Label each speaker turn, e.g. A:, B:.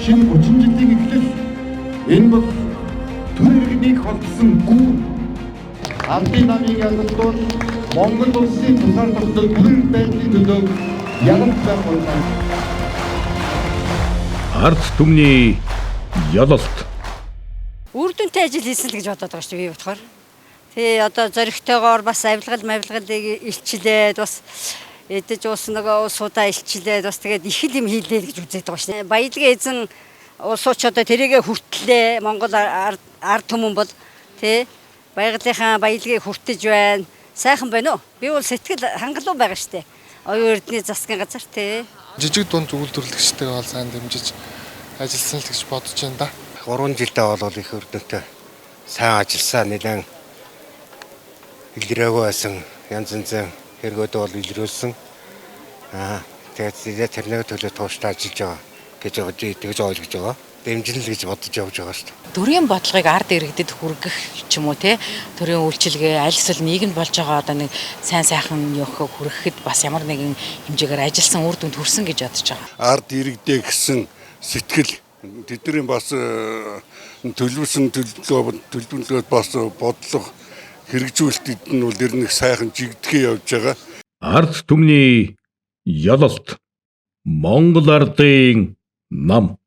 A: шинэ 30 жилийн эхлэл энэ бол төр иргэнийг холбосон гүн. Ардын намын ялалтууд Монгол улсын тусаар тогтол төрөл байдлын төлөө ялалт байх болно.
B: Ард түмний ялалт.
C: Үр дүнтэй ажил хийсэн л гэж бодоод байгаа шүү дээ би бодохоор. Тэгээ одоо зоригтойгоор бас авилгалыг илчилээд бас эдэж ус нөгөө усудаа илчилээд бас тэгээд их юм хийлээ гэж үзээд байгаа шүү дээ. Баялагын эзэн улсууч одоо тэрийгэ хүртлээ Монгол ард түмэн бол тий баялагын баялагыг хүртэж байна. Сайхан байна уу? Би бол сэтгэл хангалуун байгаа шүү дээ. Оюун эрдэнэ засгийн газар тий.
D: Жижиг дунд үйлдвэрлэгчтэйгээ бол сайн дэмжиж ажилласан л гэж бодож байна да.
E: 3 жилдээ бол их өрдөнтэй сайн ажилласан, нэлээд илрээгүй байсан, янз янзын хэрэгөөдөө бол илрүүлсэн. Тэгээд тэрний төлөө тууштай ажиллаж байгаа гэж ойлгож байгаа. Дэмжин л гэж бодож явж байгаа шүү дээ.
F: Төрийн бодлогыг ард иргэдэд хүргэх ч юм уу те төрийн үйлчилгээ аль эсвэл нийгэм болж байгаа одоо нэг сайн сайхан явах хүрэхэд бас ямар нэгэн хэмжээгээр ажилласан үр дүнд хүрсэн гэж бодож байгаа.
G: Ард иргэдээ гэсэн сэтгэл тэдний бас төлөвлөсөн төлөвлөгөөд бас бодлого хэрэгжүүлэлтэд нь бол нэг сайхан жигдэхээ явж байгаа.
B: Ард түмний ялалт. Монгол ардын нам.